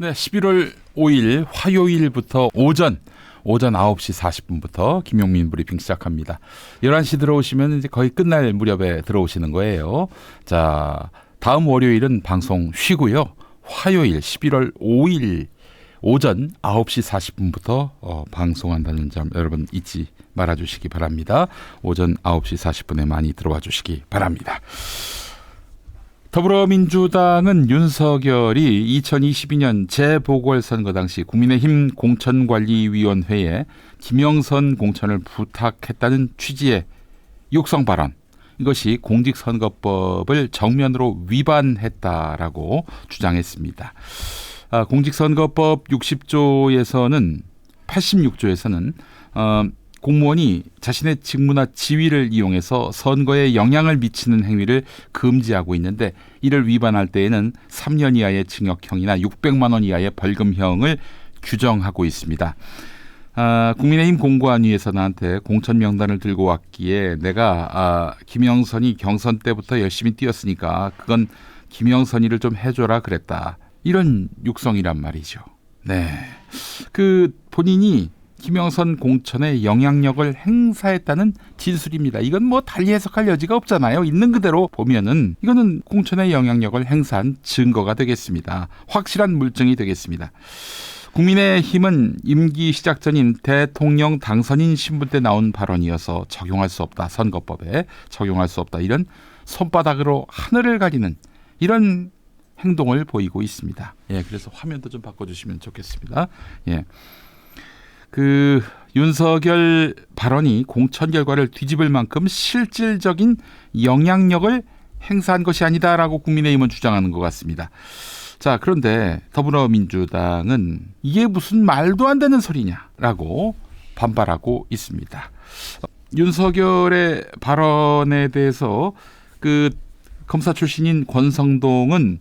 네, 11월 5일 화요일부터 오전 9시 40분부터 김용민 브리핑 시작합니다. 11시 들어오시면 이제 거의 끝날 무렵에 들어오시는 거예요. 자, 다음 월요일은 방송 쉬고요. 화요일 11월 5일 오전 9시 40분부터 방송한다는 점 여러분 잊지 말아주시기 바랍니다. 오전 9시 40분에 많이 들어와 주시기 바랍니다. 더불어민주당은 윤석열이 2022년 재보궐선거 당시 국민의힘 공천관리위원회에 김영선 공천을 부탁했다는 취지의 욕성 발언, 이것이 공직선거법을 정면으로 위반했다라고 주장했습니다. 공직선거법 86조에서는 공무원이 자신의 직무나 지위를 이용해서 선거에 영향을 미치는 행위를 금지하고 있는데, 이를 위반할 때에는 3년 이하의 징역형이나 600만 원 이하의 벌금형을 규정하고 있습니다. 국민의힘 공관위에서 나한테 공천 명단을 들고 왔기에 내가 김영선이 경선 때부터 열심히 뛰었으니까 그건 김영선이를 좀 해줘라 그랬다. 이런 육성이란 말이죠. 네, 본인이 김영선 공천에 영향력을 행사했다는 진술입니다. 이건 뭐 달리 해석할 여지가 없잖아요. 있는 그대로 보면은 이거는 공천에 영향력을 행사한 증거가 되겠습니다. 확실한 물증이 되겠습니다. 국민의힘은 임기 시작 전인 대통령 당선인 신분 때 나온 발언이어서 적용할 수 없다. 선거법에 적용할 수 없다. 이런 손바닥으로 하늘을 가리는 이런 행동을 보이고 있습니다. 예, 그래서 화면도 좀 바꿔주시면 좋겠습니다. 예. 윤석열 발언이 공천 결과를 뒤집을 만큼 실질적인 영향력을 행사한 것이 아니다라고 국민의힘은 주장하는 것 같습니다. 자, 그런데 더불어민주당은 이게 무슨 말도 안 되는 소리냐라고 반발하고 있습니다. 윤석열의 발언에 대해서 검사 출신인 권성동은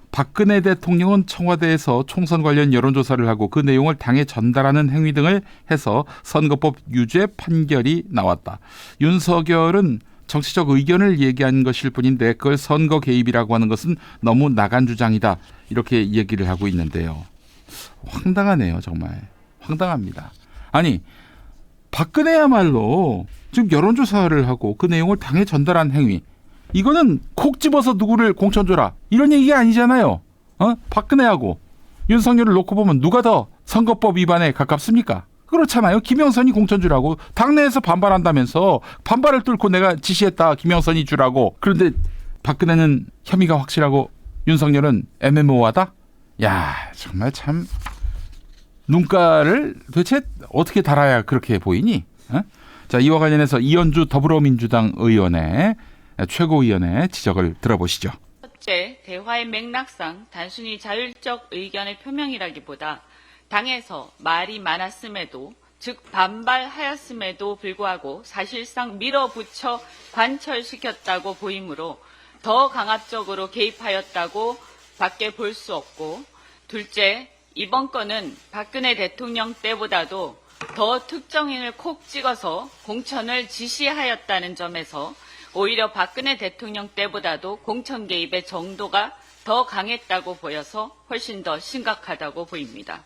박근혜 대통령은 청와대에서 총선 관련 여론조사를 하고 그 내용을 당에 전달하는 행위 등을 해서 선거법 유죄 판결이 나왔다. 윤석열은 정치적 의견을 얘기한 것일 뿐인데 그걸 선거 개입이라고 하는 것은 너무 나간 주장이다. 이렇게 얘기를 하고 있는데요. 황당하네요. 정말 황당합니다. 아니, 박근혜야말로 지금 여론조사를 하고 그 내용을 당에 전달한 행위, 이거는 콕 집어서 누구를 공천 줘라 이런 얘기가 아니잖아요. 박근혜하고 윤석열을 놓고 보면 누가 더 선거법 위반에 가깝습니까? 그렇잖아요. 김영선이 공천 주라고 당내에서 반발한다면서 반발을 뚫고 내가 지시했다 김영선이 주라고. 그런데 박근혜는 혐의가 확실하고 윤석열은 애매모호하다? 야, 정말 참 눈가를 도대체 어떻게 달아야 그렇게 보이니? 자, 이와 관련해서 이현주 더불어민주당 최고위원의 지적을 들어보시죠. 첫째, 대화의 맥락상 단순히 자율적 의견의 표명이라기보다 당에서 말이 많았음에도, 즉 반발하였음에도 불구하고 사실상 밀어붙여 관철시켰다고 보이므로 더 강압적으로 개입하였다고 밖에 볼 수 없고, 둘째, 이번 건은 박근혜 대통령 때보다도 더 특정인을 콕 찍어서 공천을 지시하였다는 점에서 오히려 박근혜 대통령 때보다도 공천 개입의 정도가 더 강했다고 보여서 훨씬 더 심각하다고 보입니다.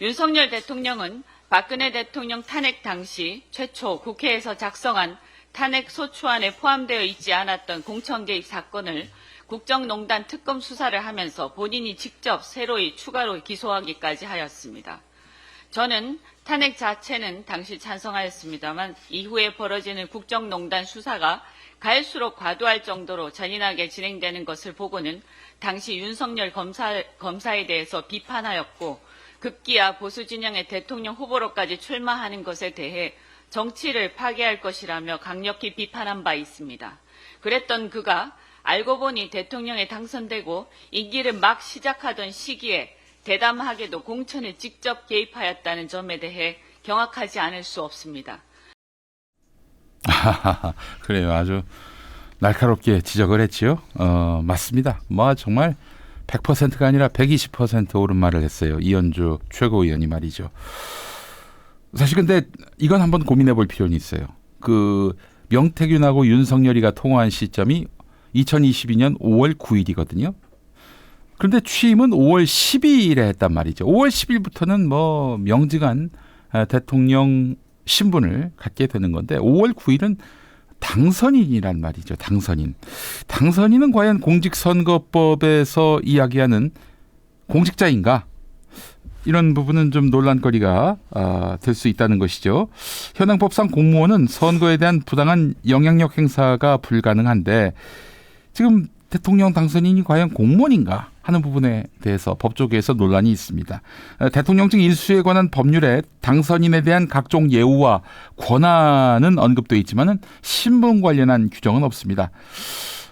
윤석열 대통령은 박근혜 대통령 탄핵 당시 최초 국회에서 작성한 탄핵 소추안에 포함되어 있지 않았던 공천 개입 사건을 국정농단 특검 수사를 하면서 본인이 직접 새로이 추가로 기소하기까지 하였습니다. 저는 탄핵 자체는 당시 찬성하였습니다만 이후에 벌어지는 국정농단 수사가 갈수록 과도할 정도로 잔인하게 진행되는 것을 보고는 당시 윤석열 검사에 대해서 비판하였고, 급기야 보수 진영의 대통령 후보로까지 출마하는 것에 대해 정치를 파괴할 것이라며 강력히 비판한 바 있습니다. 그랬던 그가 알고 보니 대통령에 당선되고 임기를 막 시작하던 시기에 대담하게도 공천에 직접 개입하였다는 점에 대해 경악하지 않을 수 없습니다. 그래요. 아주 날카롭게 지적을 했지요. 맞습니다. 정말 100%가 아니라 120% 옳은 말을 했어요. 이현주 최고위원이 말이죠. 사실 근데 이건 한번 고민해 볼 필요는 있어요. 명태균하고 윤석열이가 통화한 시점이 2022년 5월 9일이거든요. 그런데 취임은 5월 12일에 했단 말이죠. 5월 10일부터는 뭐 명직한 대통령 신분을 갖게 되는 건데 5월 9일은 당선인이란 말이죠. 당선인. 당선인은 과연 공직선거법에서 이야기하는 공직자인가? 이런 부분은 좀 논란거리가 될 수 있다는 것이죠. 현행법상 공무원은 선거에 대한 부당한 영향력 행사가 불가능한데 지금 대통령 당선인이 과연 공무원인가 하는 부분에 대해서 법조계에서 논란이 있습니다. 대통령직 인수에 관한 법률에 당선인에 대한 각종 예우와 권한은 언급되어 있지만 신분 관련한 규정은 없습니다.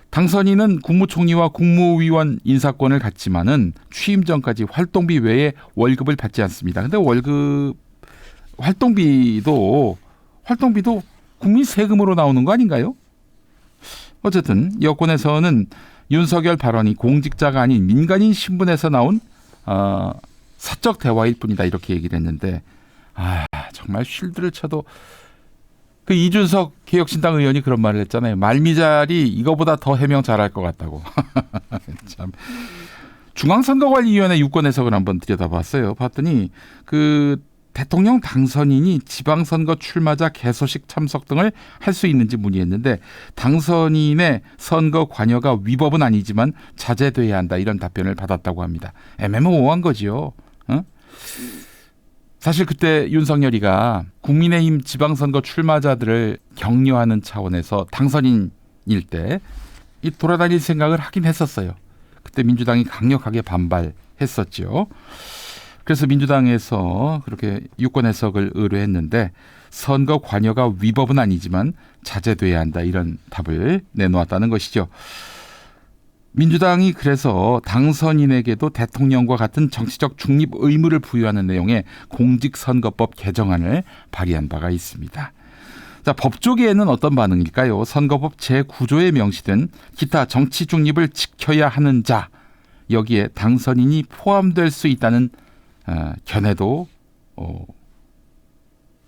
당선인은 국무총리와 국무위원 인사권을 갖지만은 취임 전까지 활동비 외에 월급을 받지 않습니다. 근데 활동비도 국민 세금으로 나오는 거 아닌가요? 어쨌든 여권에서는 윤석열 발언이 공직자가 아닌 민간인 신분에서 나온 사적 대화일 뿐이다 이렇게 얘기를 했는데 정말 쉴드를 쳐도 그 이준석 개혁신당 의원이 그런 말을 했잖아요. 말미잘이 이거보다 더 해명 잘할 것 같다고. 참. 중앙선거관리위원회 유권 해석을 한번 들여다봤어요. 봤더니 그 대통령 당선인이 지방선거 출마자 개소식 참석 등을 할 수 있는지 문의했는데 당선인의 선거 관여가 위법은 아니지만 자제돼야 한다 이런 답변을 받았다고 합니다. 애매모호한 거지요. 사실 그때 윤석열이가 국민의힘 지방선거 출마자들을 격려하는 차원에서 당선인일 때 이 돌아다닐 생각을 하긴 했었어요. 그때 민주당이 강력하게 반발했었죠. 그래서 민주당에서 그렇게 유권 해석을 의뢰했는데 선거 관여가 위법은 아니지만 자제돼야 한다 이런 답을 내놓았다는 것이죠. 민주당이 그래서 당선인에게도 대통령과 같은 정치적 중립 의무를 부여하는 내용의 공직선거법 개정안을 발의한 바가 있습니다. 자, 법조계에는 어떤 반응일까요? 선거법 제9조에 명시된 기타 정치 중립을 지켜야 하는 자 여기에 당선인이 포함될 수 있다는 견해도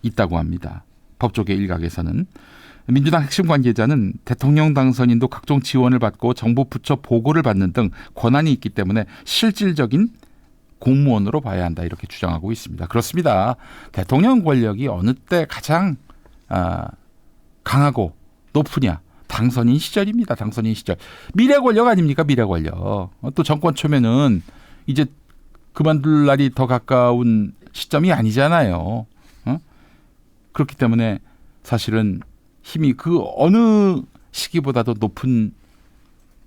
있다고 합니다. 법조계 일각에서는. 민주당 핵심 관계자는 대통령 당선인도 각종 지원을 받고 정부 부처 보고를 받는 등 권한이 있기 때문에 실질적인 공무원으로 봐야 한다 이렇게 주장하고 있습니다. 그렇습니다. 대통령 권력이 어느 때 가장 강하고 높으냐. 당선인 시절입니다. 당선인 시절. 미래 권력 아닙니까? 미래 권력. 또 정권 초면은 이제 그만둘 날이 더 가까운 시점이 아니잖아요. 그렇기 때문에 사실은 힘이 그 어느 시기보다도 높은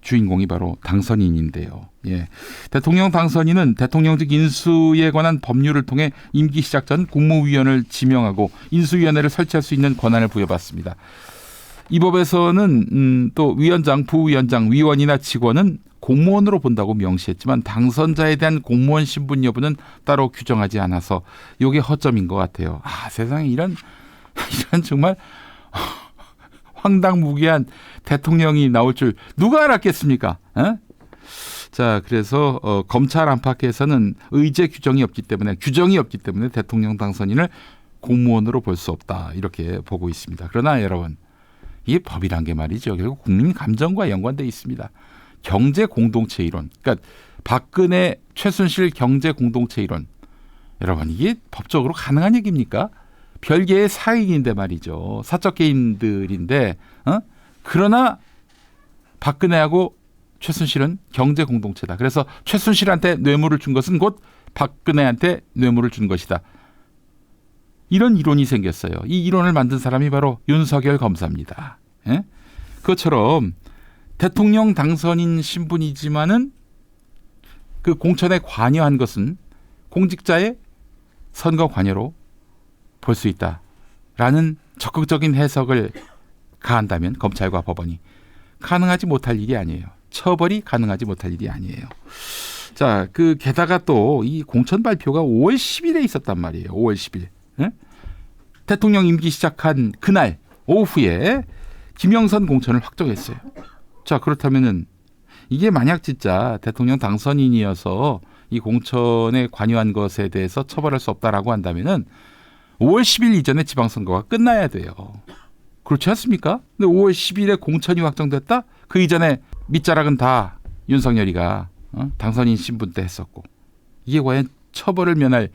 주인공이 바로 당선인인데요. 예. 대통령 당선인은 대통령직 인수에 관한 법률을 통해 임기 시작 전 국무위원을 지명하고 인수위원회를 설치할 수 있는 권한을 부여받습니다. 이 법에서는 또 위원장, 부위원장, 위원이나 직원은 공무원으로 본다고 명시했지만 당선자에 대한 공무원 신분 여부는 따로 규정하지 않아서 이게 허점인 것 같아요. 세상에 이런 정말 황당무계한 대통령이 나올 줄 누가 알았겠습니까? 자, 그래서 검찰 안팎에서는 의제 규정이 없기 때문에 대통령 당선인을 공무원으로 볼 수 없다 이렇게 보고 있습니다. 그러나 여러분 이게 법이란 게 말이죠. 결국 국민 감정과 연관되어 있습니다. 경제 공동체 이론. 그러니까 박근혜, 최순실 경제 공동체 이론. 여러분 이게 법적으로 가능한 얘기입니까? 별개의 사익인데 말이죠. 사적 개인들인데 그러나 박근혜하고 최순실은 경제 공동체다. 그래서 최순실한테 뇌물을 준 것은 곧 박근혜한테 뇌물을 준 것이다. 이런 이론이 생겼어요. 이 이론을 만든 사람이 바로 윤석열 검사입니다. 예? 그것처럼 대통령 당선인 신분이지만은 그 공천에 관여한 것은 공직자의 선거 관여로 볼 수 있다라는 적극적인 해석을 가한다면 검찰과 법원이 가능하지 못할 일이 아니에요. 처벌이 가능하지 못할 일이 아니에요. 자, 그 게다가 또 이 공천 발표가 5월 10일에 있었단 말이에요. 5월 10일. 네? 대통령 임기 시작한 그날 오후에 김영선 공천을 확정했어요. 자, 그렇다면은 이게 만약 진짜 대통령 당선인이어서 이 공천에 관여한 것에 대해서 처벌할 수 없다라고 한다면은 5월 10일 이전에 지방선거가 끝나야 돼요. 그렇지 않습니까? 근데 5월 10일에 공천이 확정됐다? 그 이전에 밑자락은 다 윤석열이가 당선인 신분 때 했었고 이게 과연 처벌을 면할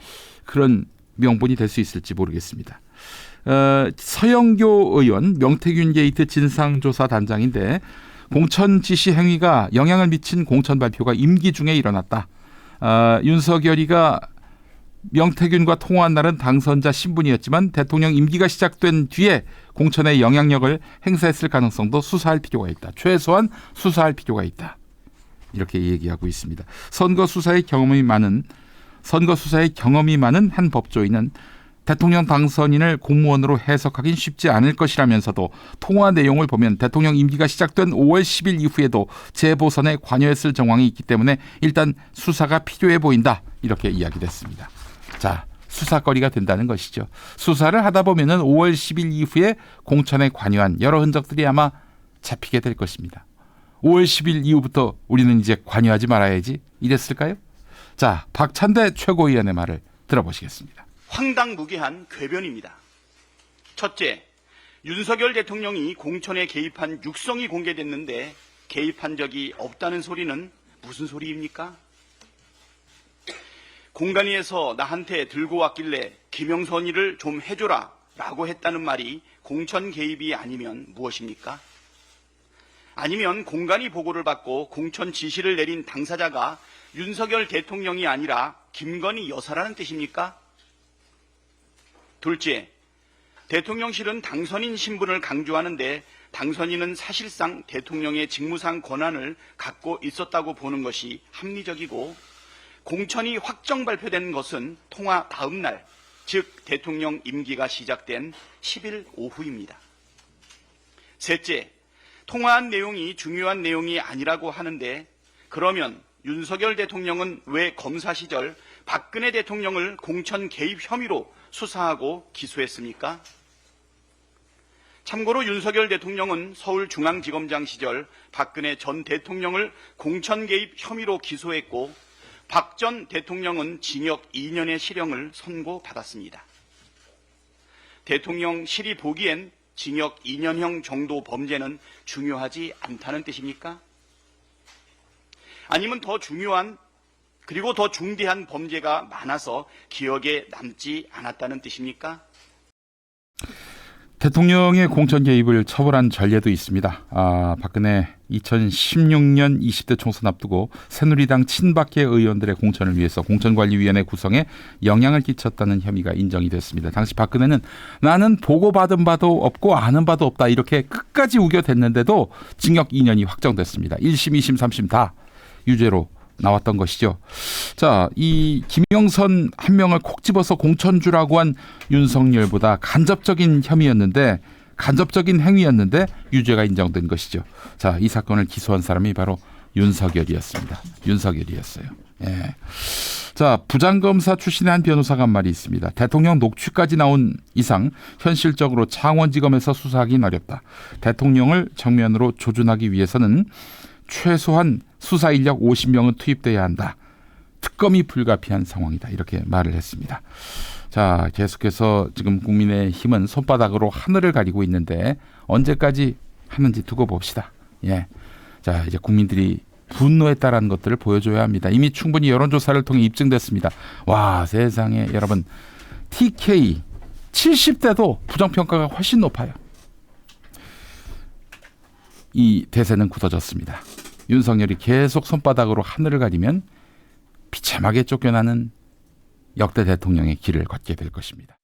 그런 명분이 될 수 있을지 모르겠습니다. 서영교 의원 명태균 게이트 진상조사 단장인데 공천 지시 행위가 영향을 미친 공천 발표가 임기 중에 일어났다. 윤석열이가 명태균과 통화한 날은 당선자 신분이었지만 대통령 임기가 시작된 뒤에 공천의 영향력을 행사했을 가능성도 수사할 필요가 있다. 최소한 수사할 필요가 있다. 이렇게 얘기하고 있습니다. 선거 수사의 경험이 많은 한 법조인은 대통령 당선인을 공무원으로 해석하긴 쉽지 않을 것이라면서도 통화 내용을 보면 대통령 임기가 시작된 5월 10일 이후에도 재보선에 관여했을 정황이 있기 때문에 일단 수사가 필요해 보인다. 이렇게 이야기됐습니다. 자, 수사거리가 된다는 것이죠. 수사를 하다 보면은 5월 10일 이후에 공천에 관여한 여러 흔적들이 아마 잡히게 될 것입니다. 5월 10일 이후부터 우리는 이제 관여하지 말아야지 이랬을까요? 자, 박찬대 최고위원의 말을 들어보시겠습니다. 황당무계한 궤변입니다. 첫째, 윤석열 대통령이 공천에 개입한 육성이 공개됐는데 개입한 적이 없다는 소리는 무슨 소리입니까? 공간위에서 나한테 들고 왔길래 김영선이를 좀 해줘라 라고 했다는 말이 공천 개입이 아니면 무엇입니까? 아니면 공간위 보고를 받고 공천 지시를 내린 당사자가 윤석열 대통령이 아니라 김건희 여사라는 뜻입니까? 둘째, 대통령실은 당선인 신분을 강조하는데 당선인은 사실상 대통령의 직무상 권한을 갖고 있었다고 보는 것이 합리적이고 공천이 확정 발표된 것은 통화 다음 날, 즉 대통령 임기가 시작된 10일 오후입니다. 셋째, 통화한 내용이 중요한 내용이 아니라고 하는데 그러면 윤석열 대통령은 왜 검사 시절 박근혜 대통령을 공천 개입 혐의로 수사하고 기소했습니까? 참고로 윤석열 대통령은 서울중앙지검장 시절 박근혜 전 대통령을 공천 개입 혐의로 기소했고 박 전 대통령은 징역 2년의 실형을 선고받았습니다. 대통령실이 보기엔 징역 2년형 정도 범죄는 중요하지 않다는 뜻입니까? 아니면 더 중요한 그리고 더 중대한 범죄가 많아서 기억에 남지 않았다는 뜻입니까? 대통령의 공천 개입을 처벌한 전례도 있습니다. 박근혜 2016년 20대 총선 앞두고 새누리당 친박계 의원들의 공천을 위해서 공천관리위원회 구성에 영향을 끼쳤다는 혐의가 인정이 됐습니다. 당시 박근혜는 나는 보고받은 바도 없고 아는 바도 없다 이렇게 끝까지 우겨댔는데도 징역 2년이 확정됐습니다. 1심, 2심, 3심 다 유죄로 나왔던 것이죠. 자, 이 김영선 한 명을 콕 집어서 공천주라고 한 윤석열보다 간접적인 행위였는데 유죄가 인정된 것이죠. 자, 이 사건을 기소한 사람이 바로 윤석열이었습니다. 윤석열이었어요. 예. 자, 부장검사 출신의 한 변호사가 한 말이 있습니다. 대통령 녹취까지 나온 이상 현실적으로 창원지검에서 수사하기는 어렵다. 대통령을 정면으로 조준하기 위해서는 최소한 수사 인력 50명은 투입돼야 한다. 특검이 불가피한 상황이다. 이렇게 말을 했습니다. 자, 계속해서 지금 국민의힘은 손바닥으로 하늘을 가리고 있는데 언제까지 하는지 두고 봅시다. 예. 자, 이제 국민들이 분노했다라는 것들을 보여줘야 합니다. 이미 충분히 여론조사를 통해 입증됐습니다. 와, 세상에 여러분, TK 70대도 부정평가가 훨씬 높아요. 이 대세는 굳어졌습니다. 윤석열이 계속 손바닥으로 하늘을 가리면 비참하게 쫓겨나는 역대 대통령의 길을 걷게 될 것입니다.